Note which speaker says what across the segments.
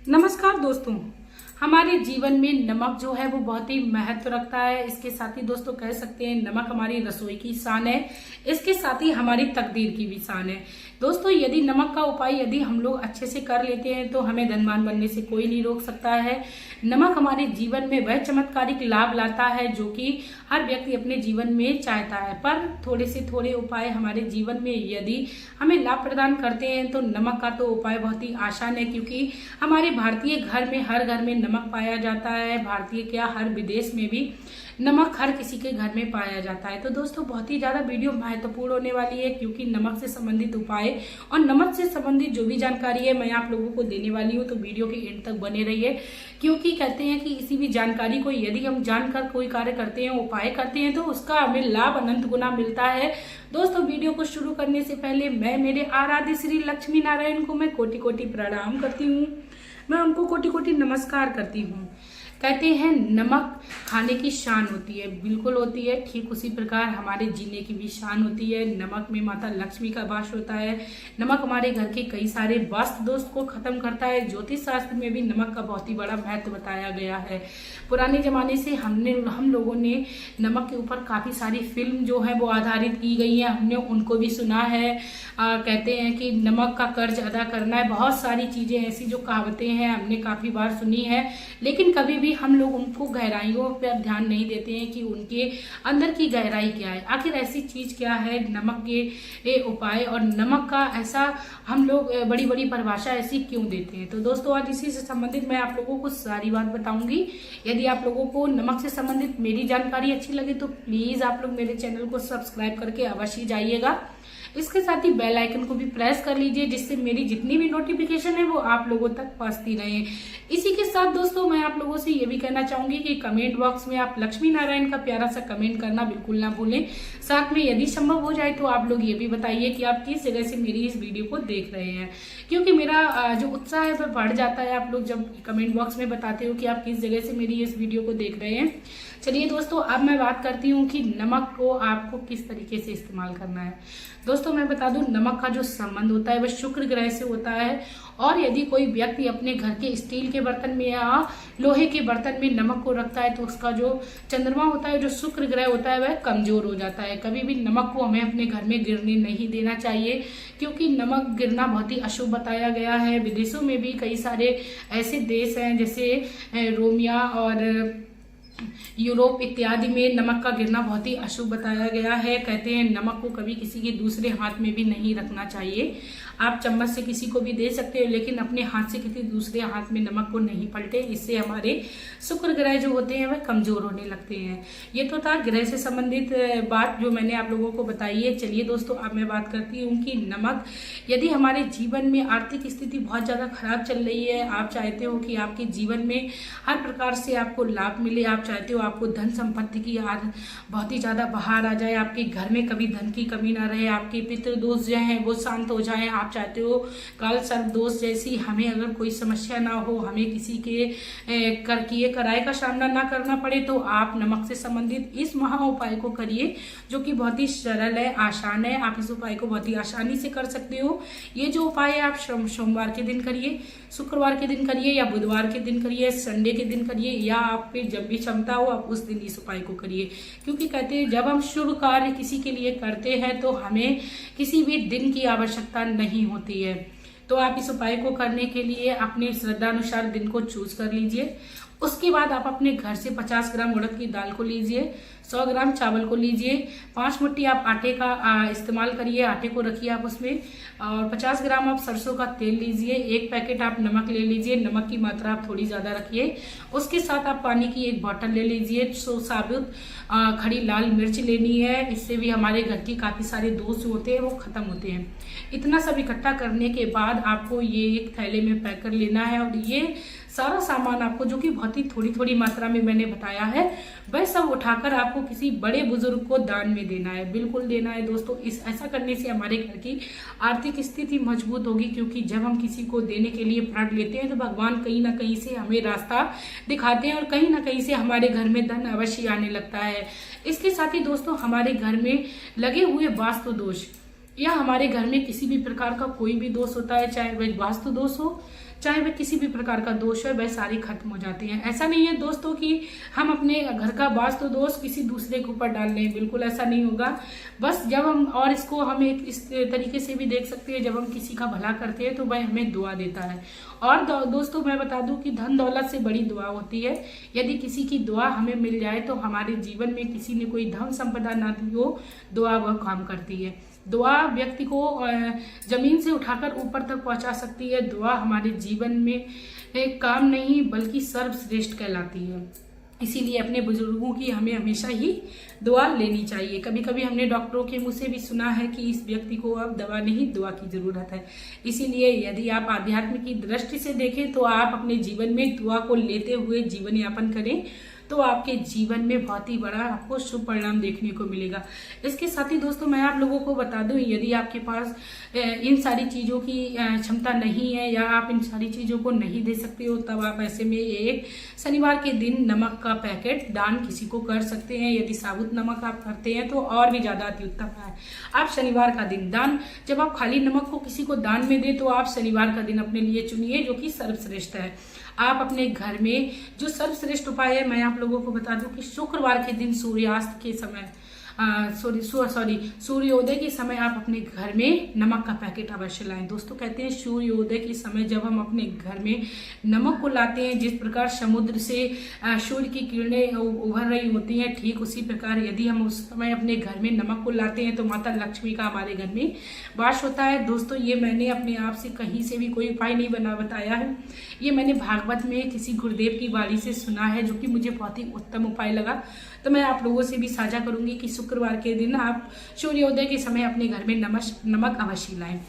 Speaker 1: नमस्कार दोस्तों। हमारे जीवन में नमक जो है वो बहुत ही महत्व रखता है। इसके साथ ही दोस्तों कह सकते हैं नमक हमारी रसोई की शान है, इसके साथ ही हमारी तकदीर की भी शान है। दोस्तों यदि नमक का उपाय यदि हम लोग अच्छे से कर लेते हैं तो हमें धनवान बनने से कोई नहीं रोक सकता है। नमक हमारे जीवन में वह चमत्कारिक लाभ लाता है जो कि हर व्यक्ति अपने जीवन में चाहता है, पर थोड़े से थोड़े उपाय हमारे जीवन में यदि हमें लाभ प्रदान करते हैं तो नमक का तो उपाय बहुत ही आसान है, क्योंकि हमारे भारतीय घर में हर घर में नमक पाया जाता है। भारतीय क्या हर विदेश में भी नमक हर किसी के घर में पाया जाता है। तो दोस्तों बहुत ही ज्यादा वीडियो महत्वपूर्ण होने वाली है, क्योंकि नमक से संबंधित उपाय और नमक से संबंधित जो भी जानकारी है मैं आप लोगों को देने वाली हूँ। तो वीडियो के एंड तक बने रहिए, क्योंकि कहते हैं कि किसी भी जानकारी को यदि हम जानकर कोई कार्य करते हैं, उपाय करते हैं तो उसका हमें लाभ अनंत गुना मिलता है। दोस्तों वीडियो को शुरू करने से पहले मैं मेरे आराध्य श्री लक्ष्मी नारायण को मैं कोटि कोटि प्रणाम करती हूँ, मैं उनको कोटि कोटि नमस्कार करती हूँ। कहते हैं नमक खाने की शान होती है, बिल्कुल होती है। ठीक उसी प्रकार हमारे जीने की भी शान होती है। नमक में माता लक्ष्मी का वास होता है। नमक हमारे घर के कई सारे वास्तु दोष को खत्म करता है। ज्योतिष शास्त्र में भी नमक का बहुत ही बड़ा महत्व बताया गया है। पुराने जमाने से हम लोगों ने नमक के ऊपर काफी सारी फिल्म जो है वो आधारित की गई है, हमने उनको भी सुना है। कहते हैं कि नमक का कर्ज अदा करना है, बहुत सारी चीजें ऐसी जो कहावतें हैं हमने काफी बार सुनी है, लेकिन कभी भी हम लोग उनको गहराइयों पर ध्यान नहीं देते हैं कि उनके अंदर की गहराई क्या है। आखिर ऐसी चीज क्या है नमक के उपाय, और नमक का ऐसा हम लोग बड़ी बड़ी परिभाषा ऐसी क्यों देते हैं। तो दोस्तों आज इसी से संबंधित मैं आप लोगों को सारी बात बताऊंगी। यदि आप लोगों को नमक से संबंधित मेरी जानकारी अच्छी लगे तो प्लीज आप लोग मेरे चैनल को सब्सक्राइब करके अवश्य जाइएगा। इसके साथ ही बेल आइकन को भी प्रेस कर लीजिए, जिससे मेरी जितनी भी नोटिफिकेशन है वो आप लोगों तक पहुंचती रहे। इसी के साथ दोस्तों मैं आप लोगों से ये भी कहना चाहूंगी कि कमेंट बॉक्स में आप लक्ष्मी नारायण का प्यारा सा कमेंट करना बिल्कुल ना भूलें। साथ में यदि संभव हो जाए तो आप लोग ये भी बताइए कि आप किस जगह से मेरी इस वीडियो को देख रहे हैं, क्योंकि मेरा जो उत्साह है वह बढ़ जाता है आप लोग जब कमेंट बॉक्स में बताते हो कि आप किस जगह से मेरी इस वीडियो को देख रहे हैं। चलिए दोस्तों अब मैं बात करती हूँ कि नमक को आपको किस तरीके से इस्तेमाल करना है। दोस्तों मैं बता दूं नमक का जो संबंध होता है वह शुक्र ग्रह से होता है, और यदि कोई व्यक्ति अपने घर के स्टील के बर्तन में या लोहे के बर्तन में नमक को रखता है तो उसका जो चंद्रमा होता है, जो शुक्र ग्रह होता है, वह कमजोर हो जाता है। कभी भी नमक को हमें अपने घर में गिरने नहीं देना चाहिए, क्योंकि नमक गिरना बहुत ही अशुभ बताया गया है। विदेशों में भी कई सारे ऐसे देश हैं जैसे रोमिया और यूरोप इत्यादि में नमक का गिरना बहुत ही अशुभ बताया गया है। कहते हैं नमक को कभी किसी के दूसरे हाथ में भी नहीं रखना चाहिए। आप चम्मच से किसी को भी दे सकते हो, लेकिन अपने हाथ से किसी दूसरे हाथ में नमक को नहीं पलटे, इससे हमारे शुक्र ग्रह जो होते हैं वह कमजोर होने लगते हैं। ये तो था ग्रह से संबंधित बात जो मैंने आप लोगों को बताई है। चलिए दोस्तों अब मैं बात करती हूँ कि नमक यदि हमारे जीवन में आर्थिक स्थिति बहुत ज्यादा खराब चल रही है, आप चाहते हो कि आपके जीवन में हर प्रकार से आपको लाभ मिले, आप चाहते हो आपको धन संपत्ति की बहुत ही ज्यादा बहार आ जाए, आपके घर में कभी धन की कमी ना रहे, आपके पितृ दोष जो है वो शांत हो जाए, आप चाहते हो काल सर्प दोष जैसी हमें अगर कोई समस्या ना हो, हमें किसी के किए कराए का सामना ना करना पड़े, तो आप नमक से संबंधित इस महा उपाय को करिए, जो कि बहुत ही सरल है, आसान है। आप इस उपाय को बहुत ही आसानी से कर सकते हो। ये जो उपाय है आप सोमवार के दिन करिए, शुक्रवार के दिन करिए, या बुधवार के दिन करिए, संडे के दिन करिए, या आप पे जब भी क्षमता हो आप उस दिन इस उपाय को करिए। क्योंकि कहते हैं जब हम शुभ कार्य किसी के लिए करते हैं तो हमें किसी भी दिन की आवश्यकता नहीं होती है। तो आप इस उपाय को करने के लिए अपने श्रद्धा अनुसार दिन को चूज कर लीजिए। उसके बाद आप अपने घर से 50 ग्राम उड़द की दाल को लीजिए, 100 ग्राम चावल को लीजिए, 5 मुट्ठी आप आटे का इस्तेमाल करिए, आटे को रखिए आप उसमें, और 50 ग्राम आप सरसों का तेल लीजिए, 1 पैकेट आप नमक ले लीजिए, नमक की मात्रा आप थोड़ी ज्यादा रखिए। उसके साथ आप पानी की 1 बोतल ले लीजिए, साबुत खड़ी लाल मिर्च लेनी है, इससे भी हमारे घर की काफी सारे दोष होते हैं वो खत्म होते हैं। इतना सब इकट्ठा करने के बाद आपको ये एक थैले में पैक कर लेना है, और ये सारा सामान आपको जो कि बहुत ही थोड़ी थोड़ी मात्रा में मैंने बताया है वह सब उठाकर आपको किसी बड़े बुजुर्ग को दान में देना है, बिल्कुल देना है दोस्तों। ऐसा करने से हमारे घर की आर्थिक स्थिति मजबूत होगी, क्योंकि जब हम किसी को देने के लिए प्रण लेते हैं तो भगवान कहीं ना कहीं से हमें रास्ता दिखाते हैं और कहीं ना कहीं से हमारे घर में धन अवश्य आने लगता है। इसके साथ ही दोस्तों हमारे घर में लगे हुए वास्तु दोष या हमारे घर में किसी भी प्रकार का कोई भी दोष होता है, चाहे वह वास्तु दोष हो, चाहे वह किसी भी प्रकार का दोष है, वह सारी खत्म हो जाती है। ऐसा नहीं है दोस्तों कि हम अपने घर का वास्तु दोष किसी दूसरे के ऊपर डाल लें, बिल्कुल ऐसा नहीं होगा। बस जब हम, और इसको हम एक इस तरीके से भी देख सकते हैं, जब हम किसी का भला करते हैं तो वह हमें दुआ देता है। और दोस्तों मैं बता दूं कि धन दौलत से बड़ी दुआ होती है। यदि किसी की दुआ हमें मिल जाए तो हमारे जीवन में किसी ने कोई धन संपदा ना दी हो, दुआ वह काम करती है। दुआ व्यक्ति को जमीन से उठाकर ऊपर तक पहुंचा सकती है। दुआ हमारे जीवन में एक काम नहीं बल्कि सर्वश्रेष्ठ कहलाती है। इसीलिए अपने बुजुर्गों की हमें हमेशा ही दुआ लेनी चाहिए। कभी कभी हमने डॉक्टरों के मुंह से भी सुना है कि इस व्यक्ति को अब दवा नहीं, दुआ की जरूरत है। इसीलिए यदि आप आध्यात्म की दृष्टि से देखें तो आप अपने जीवन में दुआ को लेते हुए जीवन यापन करें तो आपके जीवन में बहुत ही बड़ा आपको शुभ परिणाम देखने को मिलेगा। इसके साथ ही दोस्तों मैं आप लोगों को बता दूं, यदि आपके पास इन सारी चीजों की क्षमता नहीं है या आप इन सारी चीजों को नहीं दे सकते हो, तब आप ऐसे में एक शनिवार के दिन नमक का पैकेट दान किसी को कर सकते हैं। यदि साबुत नमक आप करते हैं तो और भी ज्यादा अति उत्तम है। आप शनिवार का दिन दान, जब आप खाली नमक को किसी को दान में दे तो आप शनिवार का दिन अपने लिए चुनिए जो कि सर्वश्रेष्ठ है। आप अपने घर में जो सर्वश्रेष्ठ उपाय है मैं आप लोगों को बता दूं कि शुक्रवार के दिन सूर्यास्त के समय सूर्योदय के समय आप अपने घर में नमक का पैकेट अवश्य लाएं। दोस्तों कहते हैं सूर्योदय के समय जब हम अपने घर में नमक को लाते हैं, जिस प्रकार समुद्र से सूर्य की किरणें उभर रही होती हैं, ठीक उसी प्रकार यदि हम उस समय अपने घर में नमक को लाते हैं तो माता लक्ष्मी का हमारे घर में वास होता है। दोस्तों ये मैंने अपने आप से कहीं से भी कोई उपाय नहीं बताया है, ये मैंने भागवत में किसी गुरुदेव की वाणी से सुना है जो कि मुझे बहुत ही उत्तम उपाय लगा। तो मैं आप लोगों से भी साझा करूंगी कि शुक्रवार के दिन आप सूर्योदय के समय अपने घर में नमक अवश्य लाएं।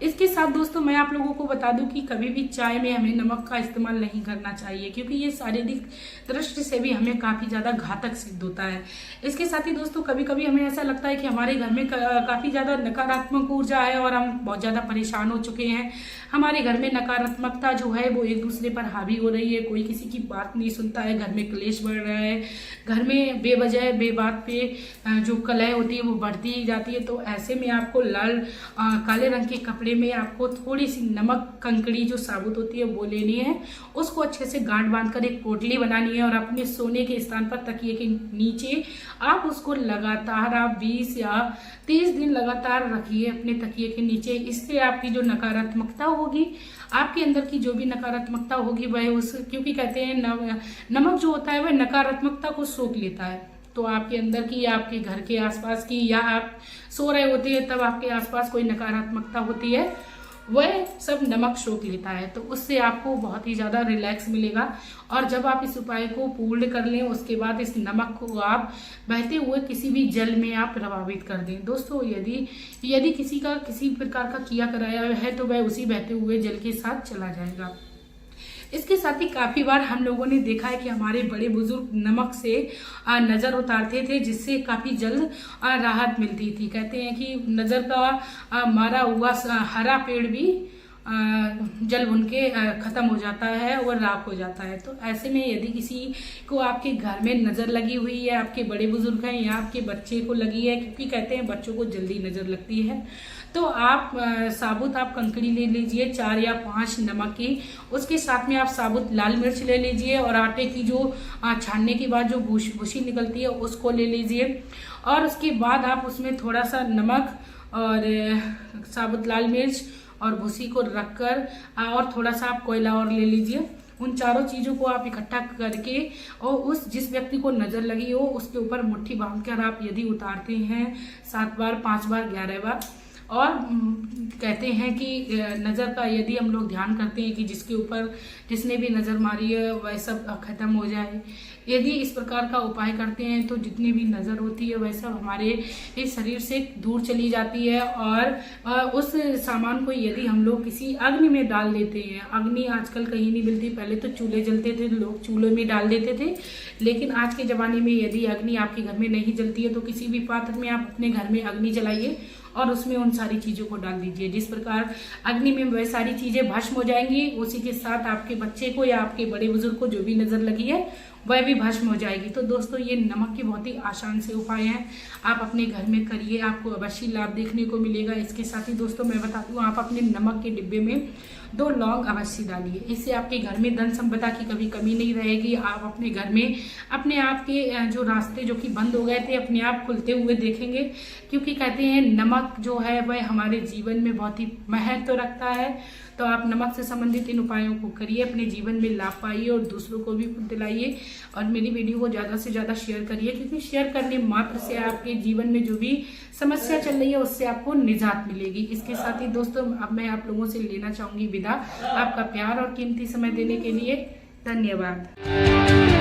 Speaker 1: इसके साथ दोस्तों मैं आप लोगों को बता दूं कि कभी भी चाय में हमें नमक का इस्तेमाल नहीं करना चाहिए, क्योंकि ये शारीरिक दृष्टि से भी हमें काफी ज्यादा घातक सिद्ध होता है। इसके साथ ही दोस्तों कभी कभी हमें ऐसा लगता है कि हमारे घर में काफी ज्यादा नकारात्मक ऊर्जा है और हम बहुत ज्यादा परेशान हो चुके हैं। हमारे घर में नकारात्मकता जो है वो एक दूसरे पर हावी हो रही है, कोई किसी की बात नहीं सुनता है, घर में क्लेश बढ़ रहा है, घर में बेवजह बेबात पे जो कलह होती है वो बढ़ती ही जाती है। तो ऐसे में आपको लाल काले रंग के कपड़े में आपको थोड़ी सी नमक कंकड़ी जो साबुत होती है वो लेनी है, उसको अच्छे से गांठ बांधकर एक पोटली बनानी है और अपने सोने के स्थान पर तकिए के नीचे आप उसको लगातार आप 20 या 30 दिन लगातार रखिए अपने तकिए के नीचे। इससे आपकी जो नकारात्मकता होगी, आपके अंदर की जो भी नकारात्मकता होगी वह क्योंकि कहते हैं नमक जो होता है वह नकारात्मकता को सोख लेता है। तो आपके अंदर की, आपके घर के आसपास की, या आप सो रहे होते हैं तब आपके आसपास कोई नकारात्मकता होती है, वह सब नमक सोख लेता है। तो उससे आपको बहुत ही ज्यादा रिलैक्स मिलेगा। और जब आप इस उपाय को पूर्ण कर लें उसके बाद इस नमक को आप बहते हुए किसी भी जल में आप प्रभावित कर दें। दोस्तों यदि किसी का किसी प्रकार का किया कराया है तो वह उसी बहते हुए जल के साथ चला जाएगा। इसके साथ ही काफी बार हम लोगों ने देखा है कि हमारे बड़े बुजुर्ग नमक से नजर उतारते थे, जिससे काफी जल्द राहत मिलती थी। कहते हैं कि नजर का मारा हुआ हरा पेड़ भी जल उनके खत्म हो जाता है और राख हो जाता है। तो ऐसे में यदि किसी को आपके घर में नजर लगी हुई है, आपके बड़े बुजुर्ग हैं या आपके बच्चे को लगी है, क्योंकि कहते हैं बच्चों को जल्दी नजर लगती है, तो आप साबुत आप कंकड़ी ले लीजिए 4 या 5 नमक की, उसके साथ में आप साबुत लाल मिर्च ले लीजिए और आटे की जो छानने के बाद जो भूसी निकलती है उसको ले लीजिए। और उसके बाद आप उसमें थोड़ा सा नमक और साबुत लाल मिर्च और भूसी को रखकर और थोड़ा सा आप कोयला और ले लीजिए। उन चारों चीजों को आप इकट्ठा करके और उस जिस व्यक्ति को नजर लगी हो उसके ऊपर मुट्ठी बांधकर आप यदि उतारते हैं 7 बार, 5 बार, 11 बार, और कहते हैं कि नजर का यदि हम लोग ध्यान करते हैं कि जिसके ऊपर जिसने भी नजर मारी है वह सब खत्म हो जाए। यदि इस प्रकार का उपाय करते हैं तो जितनी भी नजर होती है वह सब हमारे शरीर से दूर चली जाती है। और उस सामान को यदि हम लोग किसी अग्नि में डाल देते हैं, अग्नि आजकल कहीं नहीं मिलती, पहले तो चूल्हे जलते थे, लोग चूल्हे में डाल देते थे, लेकिन आज के जमाने में यदि अग्नि आपके घर में नहीं जलती है तो किसी भी पात्र में आप अपने घर में अग्नि जलाइए और उसमें उन सारी चीजों को डाल दीजिए। जिस प्रकार अग्नि में वह सारी चीजें भस्म हो जाएंगी, उसी के साथ आपके बच्चे को या आपके बड़े बुजुर्ग को जो भी नजर लगी है वह भी भस्म हो जाएगी। तो दोस्तों ये नमक के बहुत ही आसान से उपाय हैं, आप अपने घर में करिए, आपको अवश्य लाभ देखने को मिलेगा। इसके साथ ही दोस्तों मैं बता दूं, आप अपने नमक के डिब्बे में 2 लौंग अवश्य डालिए। इससे आपके घर में धन संपदा की कभी कमी नहीं रहेगी। आप अपने घर में अपने आप के जो रास्ते जो कि बंद हो गए थे अपने आप खुलते हुए देखेंगे, क्योंकि कहते हैं नमक जो है वह हमारे जीवन में बहुत ही महत्व रखता है। तो आप नमक से संबंधित इन उपायों को करिए, अपने जीवन में लाभ पाइए और दूसरों को भी दिलाइए। और मेरी वीडियो को ज़्यादा से ज़्यादा शेयर करिए, क्योंकि शेयर करने मात्र से आपके जीवन में जो भी समस्या चल रही है उससे आपको निजात मिलेगी। इसके साथ ही दोस्तों अब मैं आप लोगों से लेना चाहूंगी विदा। आपका प्यार और कीमती समय देने के लिए धन्यवाद।